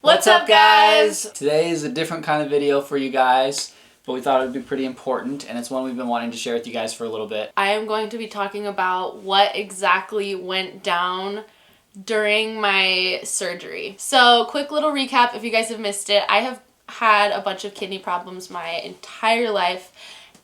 What's up, guys? Today is a different kind of video for you guys, but we thought it would be pretty important, and it's one we've been wanting to share with you guys for a little bit. I am going to be talking about what exactly went down during my surgery. So, quick little recap if you guys have missed it. I have had a bunch of kidney problems my entire life,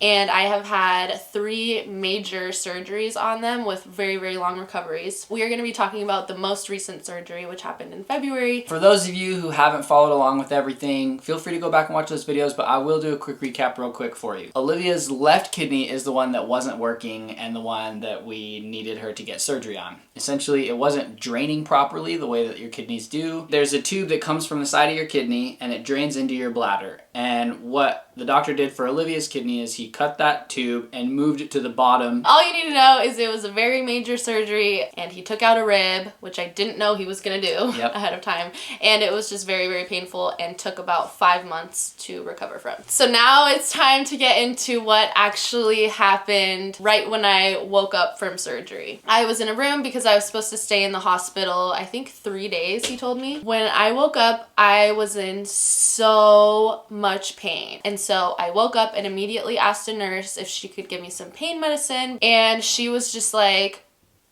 and I have had 3 major surgeries on them with very, very long recoveries. We are going to be talking about the most recent surgery, which happened in February. For those of you who haven't followed along with everything, feel free to go back and watch those videos, but I will do a quick recap real quick for you. Olivia's left kidney is the one that wasn't working and the one that we needed her to get surgery on. Essentially, it wasn't draining properly the way that your kidneys do. There's a tube that comes from the side of your kidney and it drains into your bladder. And what the doctor did for Olivia's kidney is he cut that tube and moved it to the bottom. All you need to know is it was a very major surgery, and he took out a rib, which I didn't know he was going to do ahead of time. And it was just very, very painful and took about 5 months to recover from. So now it's time to get into what actually happened right when I woke up from surgery. I was in a room because I was supposed to stay in the hospital, I think 3 days, he told me. When I woke up, I was in so much pain. And so I woke up and immediately asked a nurse if she could give me some pain medicine, and she was just like,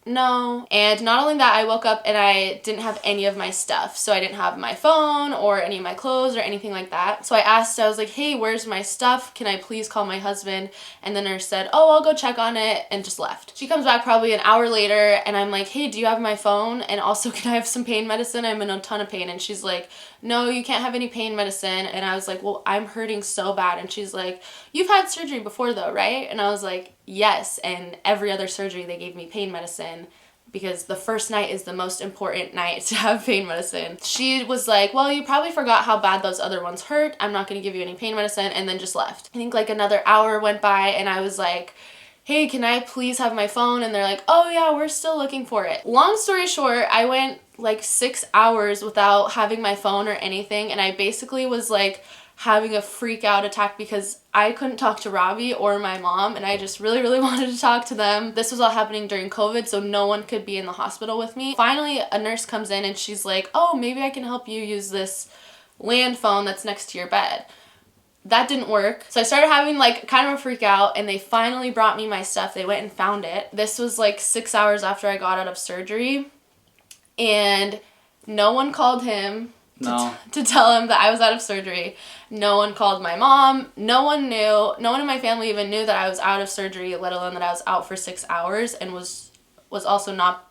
no. And not only that, I woke up and I didn't have any of my stuff. So I didn't have my phone or any of my clothes or anything like that. So I was like, hey, where's my stuff? Can I please call my husband? And the nurse said, oh, I'll go check on it, and just left. She comes back probably an hour later and I'm like, hey, do you have my phone? And also, can I have some pain medicine? I'm in a ton of pain. And she's like, no, you can't have any pain medicine. And I was like, well, I'm hurting so bad. And she's like, you've had surgery before though, right? And I was like, yes. And every other surgery they gave me pain medicine because the first night is the most important night to have pain medicine. She was like, well, you probably forgot how bad those other ones hurt. I'm not going to give you any pain medicine, and then just left. I think like another hour went by and I was like, hey, can I please have my phone? And they're like, oh yeah, we're still looking for it. Long story short, I went like 6 hours without having my phone or anything, and I basically was like having a freak out attack because I couldn't talk to Robbie or my mom, and I just really, really wanted to talk to them. This was all happening during COVID, so no one could be in the hospital with me. Finally, a nurse comes in and she's like, oh, maybe I can help you use this land phone that's next to your bed. That didn't work. So I started having like kind of a freak out, and they finally brought me my stuff. They went and found it. This was like 6 hours after I got out of surgery, and no one called him to tell him that I was out of surgery. No one called my mom. No one knew. No one in my family even knew that I was out of surgery, let alone that I was out for 6 hours, and was also not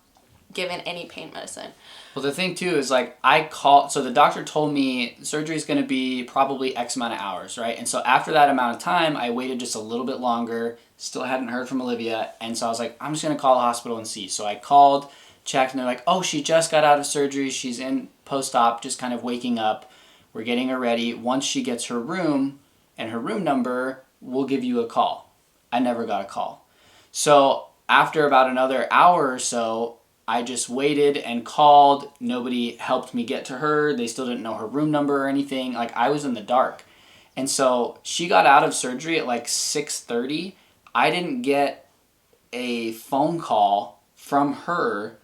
given any pain medicine. Well, the thing too is like so the doctor told me surgery is going to be probably X amount of hours, right? And so after that amount of time, I waited just a little bit longer, still hadn't heard from Olivia, and so I was like, I'm just going to call the hospital and see. So I called, checked, and they're like, oh, she just got out of surgery, she's in post-op, just kind of waking up, we're getting her ready. Once she gets her room and her room number, we'll give you a call. I never got a call. So after about another hour or so, I just waited and called. Nobody helped me get to her. They still didn't know her room number or anything. Like, I was in the dark. And so she got out of surgery at like 6:30. I didn't get a phone call from her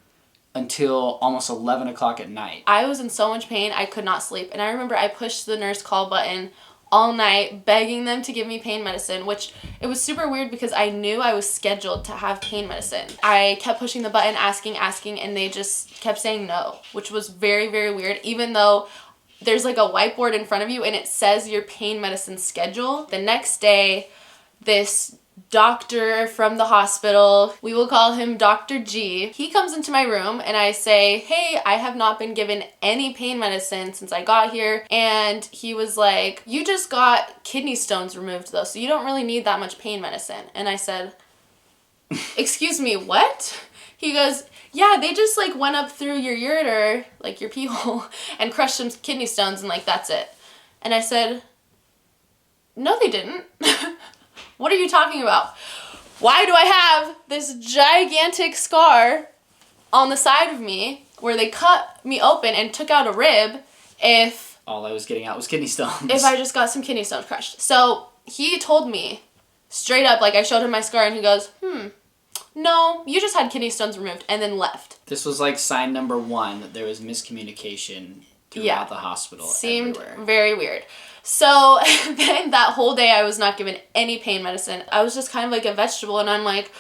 until almost 11 o'clock at night. I was in so much pain, I could not sleep. And I remember I pushed the nurse call button all night, begging them to give me pain medicine, which it was super weird because I knew I was scheduled to have pain medicine. I kept pushing the button, asking, and they just kept saying no, which was very, very weird, even though there's like a whiteboard in front of you and it says your pain medicine schedule. The next day, this doctor from the hospital, we will call him Dr. G, he comes into my room and I say, hey, I have not been given any pain medicine since I got here. And he was like, you just got kidney stones removed though, so you don't really need that much pain medicine. And I said, excuse me, what? He goes, yeah, they just like went up through your ureter, like your pee hole, and crushed some kidney stones, and like that's it. And I said, no, they didn't. What are you talking about? Why do I have this gigantic scar on the side of me where they cut me open and took out a rib if all I was getting out was kidney stones? If I just got some kidney stones crushed. So he told me straight up, like I showed him my scar and he goes, no, you just had kidney stones removed, and then left. This was like sign number 1 that there was miscommunication throughout the hospital. Seemed everywhere. Very weird. So then that whole day I was not given any pain medicine. I was just kind of like a vegetable, and I'm like,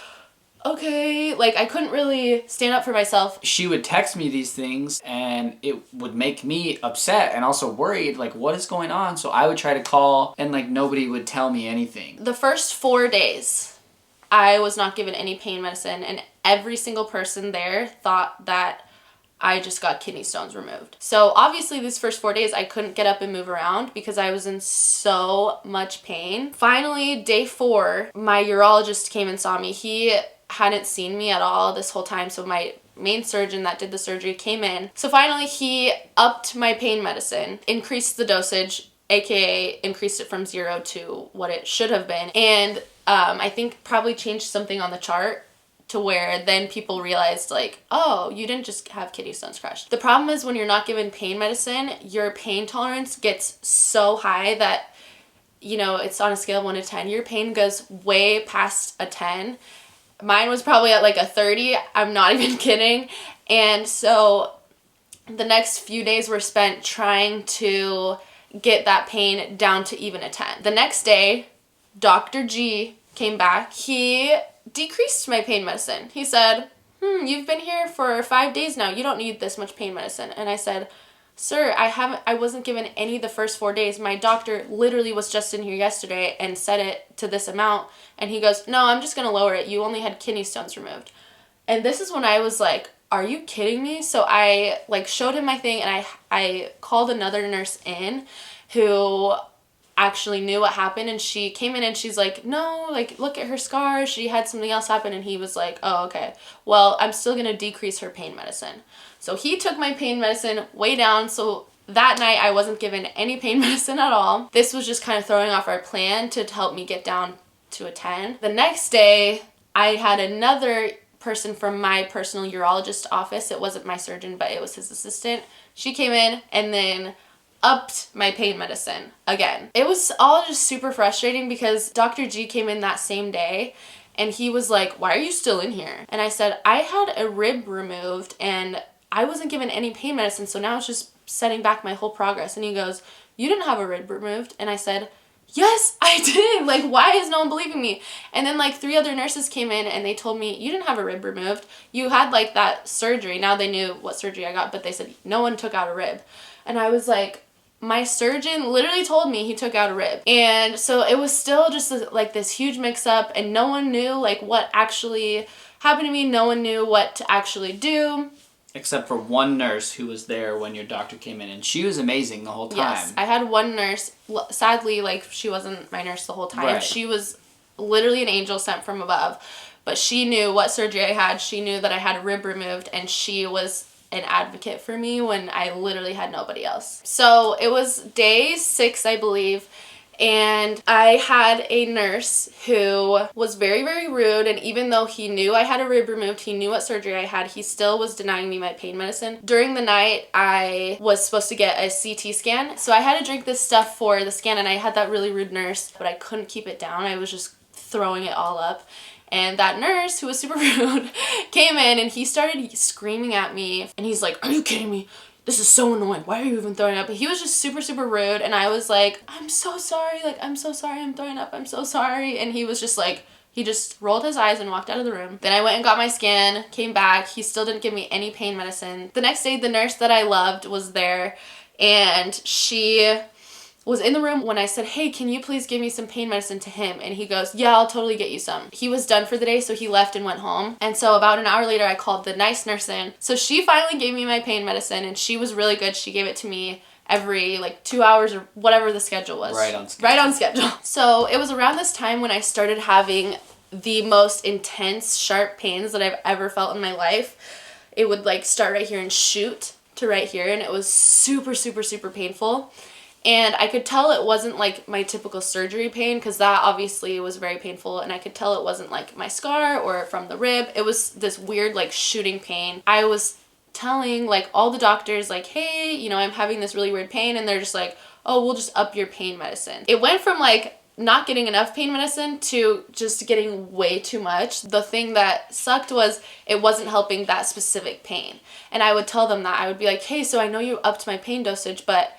okay, like I couldn't really stand up for myself. She would text me these things and it would make me upset and also worried, like what is going on? So I would try to call and like nobody would tell me anything. The first 4 days I was not given any pain medicine, and every single person there thought that I just got kidney stones removed. So obviously these first 4 days I couldn't get up and move around because I was in so much pain. Finally, day 4, my urologist came and saw me. He hadn't seen me at all this whole time, so my main surgeon that did the surgery came in. So finally he upped my pain medicine, increased the dosage, aka increased it from 0 to what it should have been, and I think probably changed something on the chart to where then people realized like, oh, you didn't just have kidney stones crushed. The problem is when you're not given pain medicine, your pain tolerance gets so high that, you know, it's on a scale of 1 to 10. Your pain goes way past a 10. Mine was probably at like a 30. I'm not even kidding. And so the next few days were spent trying to get that pain down to even a 10. The next day, Dr. G came back. He decreased my pain medicine. He said, you've been here for 5 days now. You don't need this much pain medicine. And I said, sir, I wasn't given any the first 4 days. My doctor literally was just in here yesterday and set it to this amount. And he goes, no, I'm just going to lower it. You only had kidney stones removed. And this is when I was like, are you kidding me? So I like showed him my thing, and I called another nurse in who actually knew what happened, and she came in and she's like, no, like look at her scar, she had something else happen. And he was like, oh, okay, well, I'm still gonna decrease her pain medicine. So he took my pain medicine way down. So that night I wasn't given any pain medicine at all. This was just kind of throwing off our plan to help me get down to a 10. The next day I had another person from my personal urologist office. It wasn't my surgeon, but it was his assistant. She came in and then upped my pain medicine again. It was all just super frustrating because Dr. G came in that same day and he was like, why are you still in here? And I said, I had a rib removed and I wasn't given any pain medicine, so now it's just setting back my whole progress. And he goes, you didn't have a rib removed? And I said, yes, I did. Like, why is no one believing me? And then like 3 other nurses came in and they told me, you didn't have a rib removed. You had like that surgery. Now they knew what surgery I got, but they said no one took out a rib. And I was like, my surgeon literally told me he took out a rib. And so it was still just like this huge mix up, and no one knew like what actually happened to me. No one knew what to actually do. Except for one nurse who was there when your doctor came in, and she was amazing the whole time. Yes, I had one nurse. Sadly, like, she wasn't my nurse the whole time. Right. She was literally an angel sent from above. But she knew what surgery I had. She knew that I had a rib removed, and she was an advocate for me when I literally had nobody else. So it was day 6, I believe, and I had a nurse who was very, very rude, and even though he knew I had a rib removed, he knew what surgery I had, he still was denying me my pain medicine. During the night, I was supposed to get a CT scan, so I had to drink this stuff for the scan, and I had that really rude nurse, but I couldn't keep it down. I was just throwing it all up. And that nurse, who was super rude, came in and he started screaming at me. And he's like, are you kidding me? This is so annoying. Why are you even throwing up? He was just super, super rude. And I was like, I'm so sorry. Like, I'm so sorry I'm throwing up. I'm so sorry. And he was just like, he just rolled his eyes and walked out of the room. Then I went and got my scan, came back. He still didn't give me any pain medicine. The next day, the nurse that I loved was there. And she was in the room when I said, hey, can you please give me some pain medicine to him? And he goes, yeah, I'll totally get you some. He was done for the day, so he left and went home. And so about an hour later, I called the nice nurse in. So she finally gave me my pain medicine, and she was really good. She gave it to me every like 2 hours or whatever the schedule was. Right on schedule. Right on schedule. So it was around this time when I started having the most intense, sharp pains that I've ever felt in my life. It would like start right here and shoot to right here, and it was super, super, super painful. And I could tell it wasn't like my typical surgery pain, because that obviously was very painful, and I could tell it wasn't like my scar or from the rib. It was this weird like shooting pain. I was telling like all the doctors like, hey, you know, I'm having this really weird pain, and they're just like, oh, we'll just up your pain medicine. It went from like not getting enough pain medicine to just getting way too much. The thing that sucked was it wasn't helping that specific pain. And I would tell them that. I would be like, hey, so I know you upped my pain dosage, but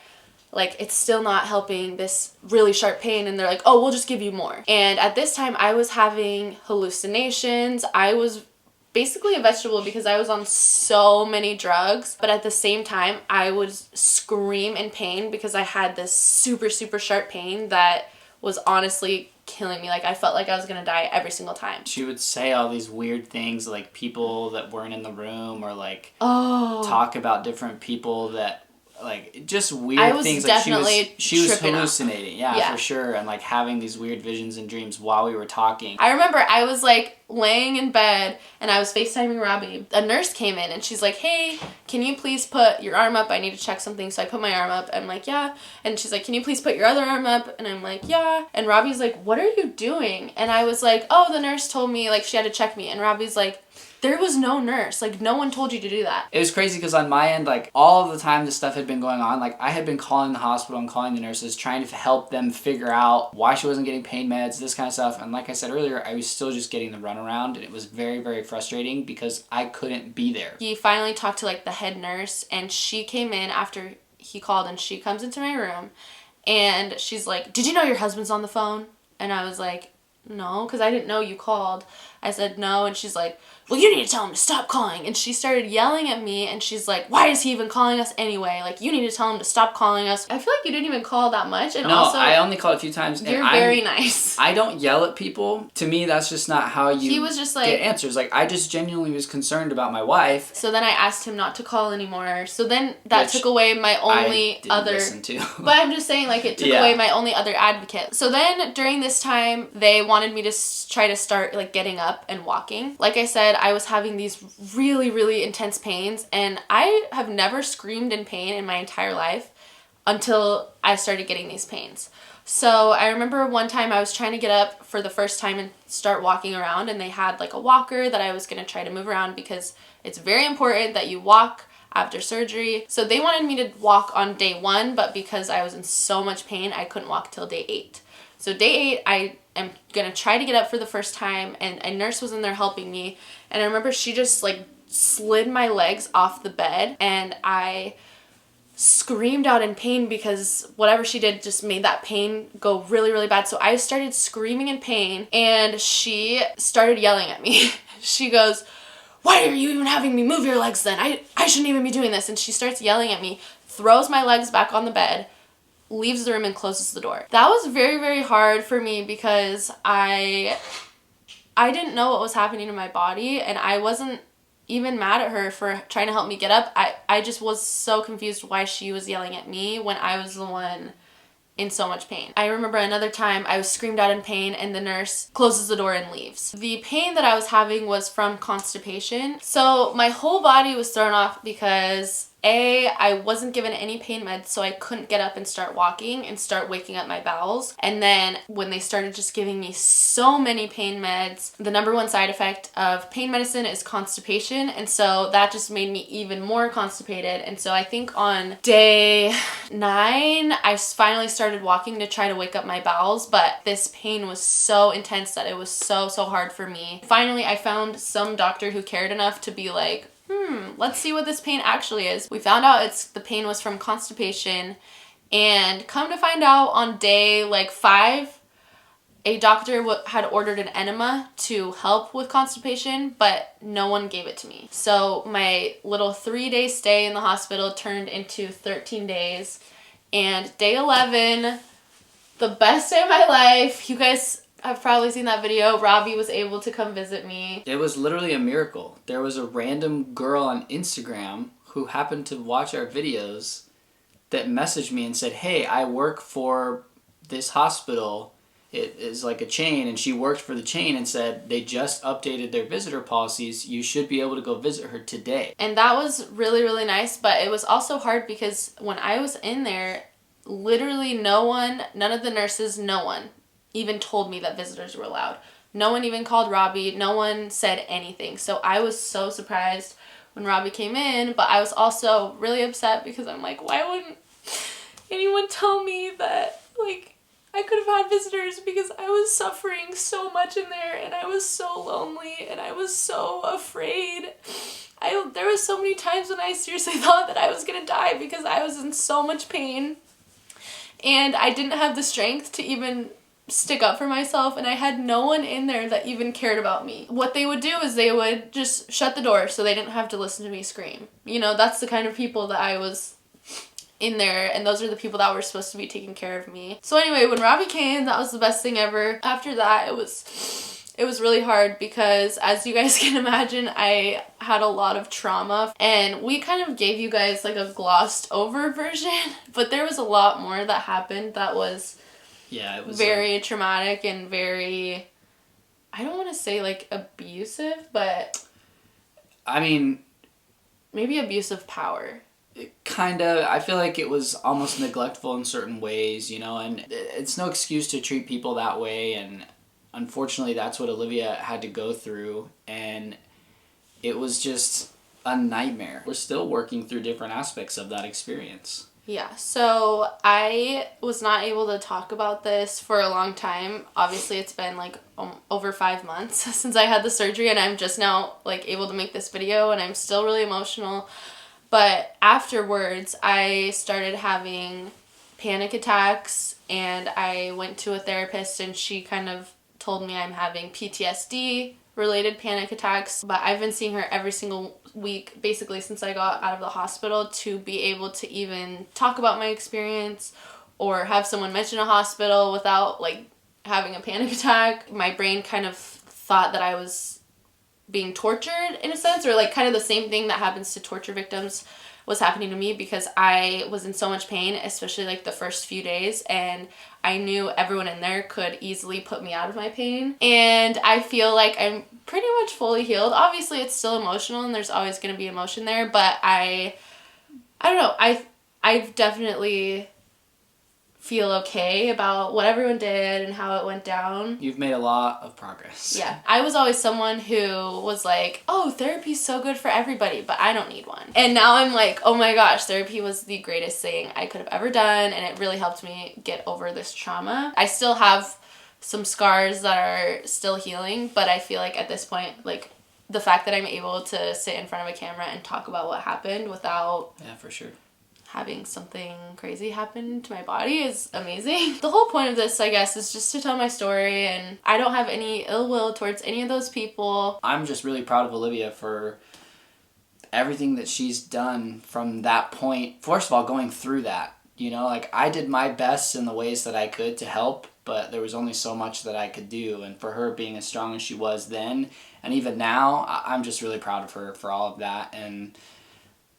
like it's still not helping this really sharp pain. And they're like, oh, we'll just give you more. And at this time I was having hallucinations. I was basically a vegetable because I was on so many drugs, but at the same time I would scream in pain because I had this super, super sharp pain that was honestly killing me. Like I felt like I was gonna die every single time. She would say all these weird things, like people that weren't in the room, or like talk about different people that, like, just weird things. Like she was hallucinating. Yeah, for sure. And like having these weird visions and dreams while we were talking. I remember I was like laying in bed and I was FaceTiming Robbie. A nurse came in and she's like, hey, can you please put your arm up? I need to check something. So I put my arm up. I'm like, yeah. And she's like, can you please put your other arm up? And I'm like, yeah. And Robbie's like, what are you doing? And I was like, oh, the nurse told me like she had to check me. And Robbie's like, there was no nurse. Like, no one told you to do that. It was crazy because on my end, like, all of the time this stuff had been going on, like, I had been calling the hospital and calling the nurses, trying to help them figure out why she wasn't getting pain meds, this kind of stuff. And like I said earlier, I was still just getting the runaround, and it was very, very frustrating because I couldn't be there. He finally talked to, like, the head nurse, and she came in after he called, and she comes into my room, and she's like, did you know your husband's on the phone? And I was like, no, because I didn't know you called. I said no, and she's like, well, you need to tell him to stop calling. And she started yelling at me, and she's like, why is he even calling us anyway? Like, you need to tell him to stop calling us. I feel like you didn't even call that much. And no, also, I only called a few times. You're very nice. I don't yell at people. To me, that's just not how you he was just like, get answers. Like, I just genuinely was concerned about my wife. So then I asked him not to call anymore. So then that took away my only other... listen to. But I'm just saying, like, it took away my only other advocate. So then during this time, they wanted me to try to start, like, getting up and walking. Like I said, I was having these really, really intense pains, and I have never screamed in pain in my entire life until I started getting these pains. So I remember one time I was trying to get up for the first time and start walking around, and they had like a walker that I was going to try to move around because it's very important that you walk after surgery. So they wanted me to walk on day 1, but because I was in so much pain, I couldn't walk till day 8. So day 8, I am going to try to get up for the first time, and a nurse was in there helping me. And I remember she just like slid my legs off the bed, and I screamed out in pain because whatever she did just made that pain go really, really bad. So I started screaming in pain, and she started yelling at me. She goes, why are you even having me move your legs then? I shouldn't even be doing this. And she starts yelling at me, throws my legs back on the bed, leaves the room and closes the door. That was very, very hard for me because I didn't know what was happening to my body, and I wasn't even mad at her for trying to help me get up. I just was so confused why she was yelling at me when I was the one in so much pain. I remember another time I was screamed out in pain, and the nurse closes the door and leaves. The pain that I was having was from constipation. So my whole body was thrown off because I wasn't given any pain meds, so I couldn't get up and start walking and start waking up my bowels. And then when they started just giving me so many pain meds, the number one side effect of pain medicine is constipation. And so that just made me even more constipated. And so I think on day 9, I finally started walking to try to wake up my bowels, but this pain was so intense that it was so hard for me. Finally, I found some doctor who cared enough to be like, let's see what this pain actually is. We found out the pain was from constipation, and come to find out on day like 5, a doctor had ordered an enema to help with constipation, but no one gave it to me. So my little 3-day stay in the hospital turned into 13 days, and day 11, the best day of my life. You guys I've probably seen that video. Robbie was able to come visit me. It was literally a miracle. There was a random girl on Instagram who happened to watch our videos that messaged me and said, hey, I work for this hospital. It is like a chain, and she worked for the chain and said they just updated their visitor policies. You should be able to go visit her today. And that was really, really nice, but it was also hard because when I was in there, literally none of the nurses, no one even told me that visitors were allowed. No one even called Robbie. No one said anything. So I was so surprised when Robbie came in, but I was also really upset because I'm like, why wouldn't anyone tell me that, like, I could have had visitors because I was suffering so much in there, and I was so lonely, and I was so afraid. There was so many times when I seriously thought that I was gonna die because I was in so much pain, and I didn't have the strength to even stick up for myself, and I had no one in there that even cared about me. What they would do is they would just shut the door so they didn't have to listen to me scream. You know, that's the kind of people that I was in there, and those are the people that were supposed to be taking care of me. So anyway, when Robbie came, that was the best thing ever. After that, it was really hard because, as you guys can imagine, I had a lot of trauma, and we kind of gave you guys like a glossed over version, but there was a lot more that happened that was it was very traumatic and very, I don't want to say like abusive, but I mean, maybe abuse of power. Kind of. I feel like it was almost neglectful in certain ways, you know, and it's no excuse to treat people that way, and unfortunately that's what Olivia had to go through, and it was just a nightmare. We're still working through different aspects of that experience. Yeah, so I was not able to talk about this for a long time. Obviously, it's been like over 5 months since I had the surgery, and I'm just now like able to make this video, and I'm still really emotional. But afterwards, I started having panic attacks, and I went to a therapist, and she kind of told me I'm having PTSD related panic attacks. But I've been seeing her every single week, basically since I got out of the hospital, to be able to even talk about my experience or have someone mention a hospital without like having a panic attack. My brain kind of thought that I was being tortured in a sense, or like kind of the same thing that happens to torture victims was happening to me, because I was in so much pain, especially like the first few days, and I knew everyone in there could easily put me out of my pain. And I feel like I'm pretty much fully healed. Obviously it's still emotional, and there's always going to be emotion there, but I don't know, I've definitely feel okay about what everyone did and how it went down. You've made a lot of progress. Yeah. I was always someone who was like, oh, therapy's so good for everybody, but I don't need one. And now I'm like, oh my gosh, therapy was the greatest thing I could have ever done, and it really helped me get over this trauma. I still have some scars that are still healing, but I feel like at this point, like, the fact that I'm able to sit in front of a camera and talk about what happened without for sure having something crazy happen to my body is amazing. The whole point of this, I guess, is just to tell my story, and I don't have any ill will towards any of those people. I'm just really proud of Olivia for everything that she's done from that point. First of all, going through that, you know, like I did my best in the ways that I could to help, but there was only so much that I could do. And for her being as strong as she was then, and even now, I'm just really proud of her for all of that. And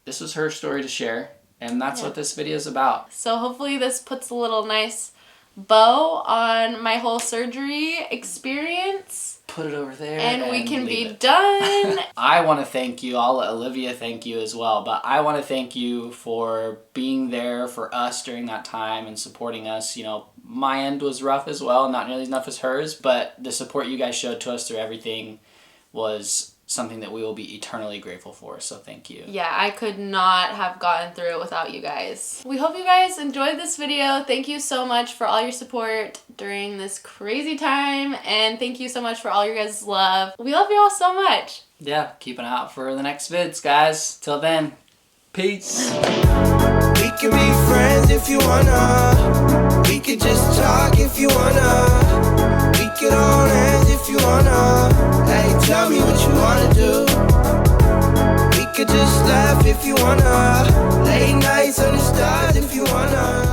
this was her story to share. And that's what this video is about. So hopefully this puts a little nice bow on my whole surgery experience. Put it over there. And we can be done. I want to thank you. I'll let Olivia thank you as well. But I want to thank you for being there for us during that time and supporting us. You know, my end was rough as well. Not nearly enough as hers. But the support you guys showed to us through everything was something that we will be eternally grateful for, so thank you. Yeah, I could not have gotten through it without you guys. We hope you guys enjoyed this video. Thank you so much for all your support during this crazy time, and thank you so much for all your guys' love. We love you all so much. Yeah, keep an eye out for the next vids, guys. Till then, peace. We can be friends if you wanna. We could just talk if you wanna. We could hold hands if you wanna. Hey, tell me what you wanna do. We could just laugh if you wanna. Late nights under stars if you wanna.